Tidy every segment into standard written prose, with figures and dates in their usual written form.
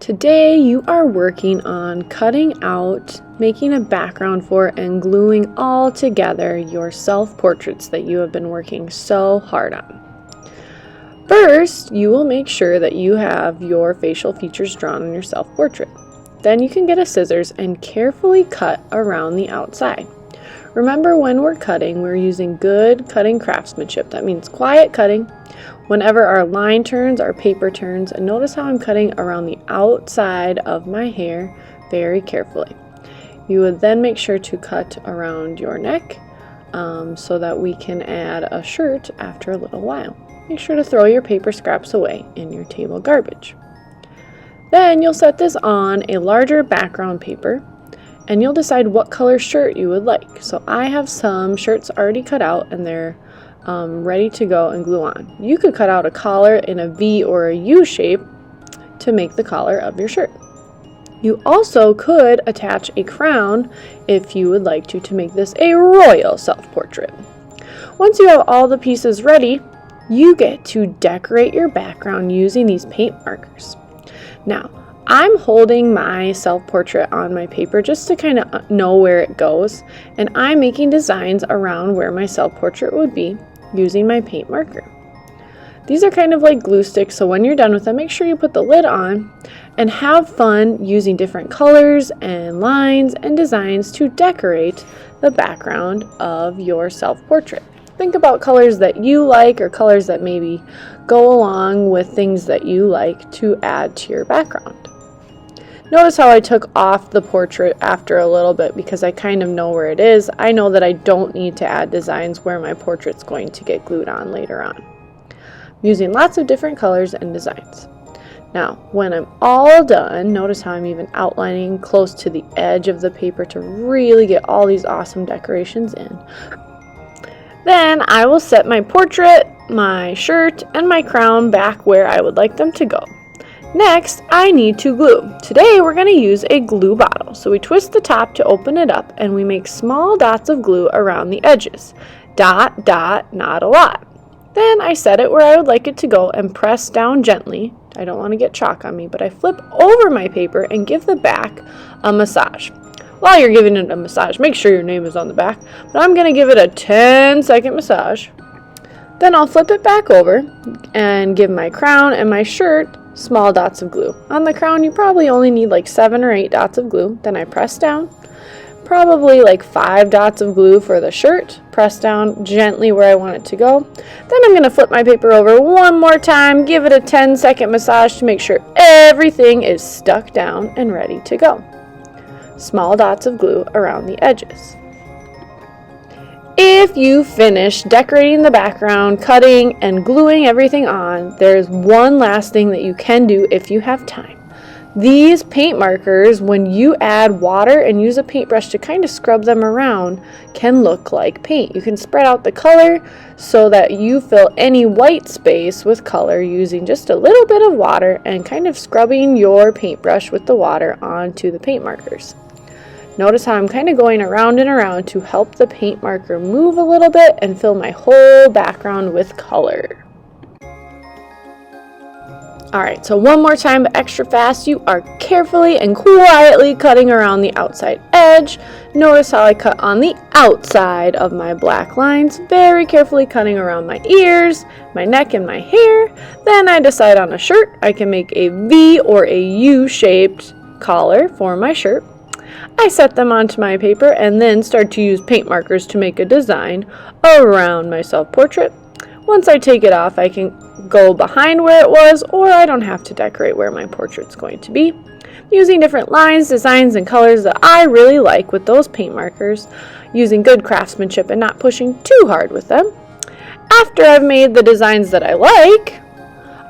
Today you are working on cutting out, making a background for, and gluing all together your self-portraits that you have been working so hard on. First, you will make sure that you have your facial features drawn on your self-portrait. Then you can get a scissors and carefully cut around the outside. Remember, when we're cutting, we're using good cutting craftsmanship. That means quiet cutting. Whenever our line turns, our paper turns, and notice how I'm cutting around the outside of my hair very carefully. You would then make sure to cut around your neck so that we can add a shirt after a little while. Make sure to throw your paper scraps away in your table garbage. Then you'll set this on a larger background paper and you'll decide what color shirt you would like. So I have some shirts already cut out and they're ready to go and glue on. You could cut out a collar in a V or a U shape to make the collar of your shirt. You also could attach a crown if you would like to make this a royal self-portrait. Once you have all the pieces ready, you get to decorate your background using these paint markers. Now, I'm holding my self-portrait on my paper just to kind of know where it goes, and I'm making designs around where my self-portrait would be using my paint marker. These are kind of like glue sticks, so when you're done with them, make sure you put the lid on and have fun using different colors and lines and designs to decorate the background of your self-portrait. Think about colors that you like or colors that maybe go along with things that you like to add to your background. Notice how I took off the portrait after a little bit because I kind of know where it is. I know that I don't need to add designs where my portrait's going to get glued on later on. I'm using lots of different colors and designs. Now, when I'm all done, notice how I'm even outlining close to the edge of the paper to really get all these awesome decorations in. Then I will set my portrait, my shirt, and my crown back where I would like them to go. Next, I need to glue. Today we're going to use a glue bottle. So we twist the top to open it up and we make small dots of glue around the edges. Dot, dot, not a lot. Then I set it where I would like it to go and press down gently. I don't want to get chalk on me, but I flip over my paper and give the back a massage. While you're giving it a massage, make sure your name is on the back, but I'm going to give it a 10-second massage. Then I'll flip it back over and give my crown and my shirt small dots of glue. On the crown, you probably only need like 7 or 8 dots of glue. Then I press down, probably like 5 dots of glue for the shirt. Press down gently where I want it to go. Then I'm going to flip my paper over one more time, give it a 10-second massage to make sure everything is stuck down and ready to go. Small dots of glue around the edges. If you finish decorating the background, cutting, and gluing everything on, there's one last thing that you can do if you have time. These paint markers, when you add water and use a paintbrush to kind of scrub them around, can look like paint. You can spread out the color so that you fill any white space with color using just a little bit of water and kind of scrubbing your paintbrush with the water onto the paint markers. Notice how I'm kind of going around and around to help the paint marker move a little bit and fill my whole background with color. Alright, so one more time, but extra fast. You are carefully and quietly cutting around the outside edge. Notice how I cut on the outside of my black lines, very carefully cutting around my ears, my neck, and my hair. Then I decide on a shirt. I can make a V or a U-shaped collar for my shirt. I set them onto my paper and then start to use paint markers to make a design around my self-portrait. Once I take it off, I can go behind where it was, or I don't have to decorate where my portrait's going to be. Using different lines, designs, and colors that I really like with those paint markers, using good craftsmanship and not pushing too hard with them. After I've made the designs that I like,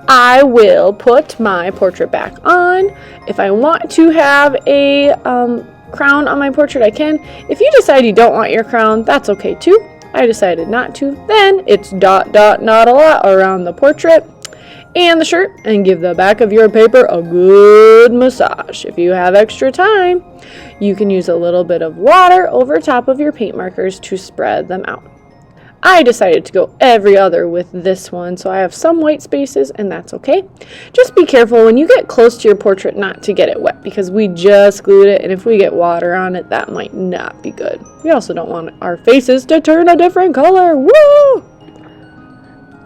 I will put my portrait back on. If I want to have a crown on my portrait, I can. If you decide you don't want your crown, that's okay too. I decided not to. Then it's dot, dot, not a lot around the portrait and the shirt, and give the back of your paper a good massage. If you have extra time, you can use a little bit of water over top of your paint markers to spread them out. I decided to go every other with this one, so I have some white spaces, and that's okay. Just be careful when you get close to your portrait not to get it wet, because we just glued it, and if we get water on it, that might not be good. We also don't want our faces to turn a different color. Woo!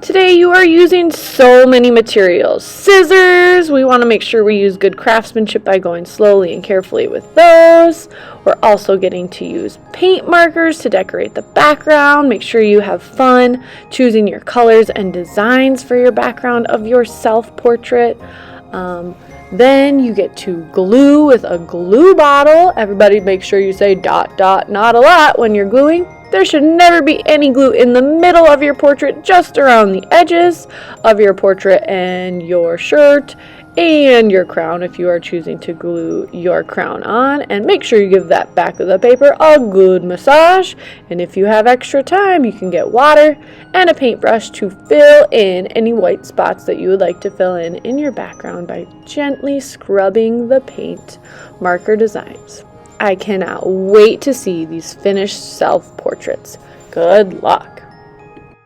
Today you are using so many materials. Scissors, we want to make sure we use good craftsmanship by going slowly and carefully with those. We're also getting to use paint markers to decorate the background. Make sure you have fun choosing your colors and designs for your background of your self-portrait. Then you get to glue with a glue bottle. Everybody make sure you say ... not a lot when you're gluing. There should never be any glue in the middle of your portrait, just around the edges of your portrait and your shirt and your crown if you are choosing to glue your crown on. And make sure you give that back of the paper a good massage. And if you have extra time, you can get water and a paintbrush to fill in any white spots that you would like to fill in your background by gently scrubbing the paint marker designs. I cannot wait to see these finished self-portraits. Good luck!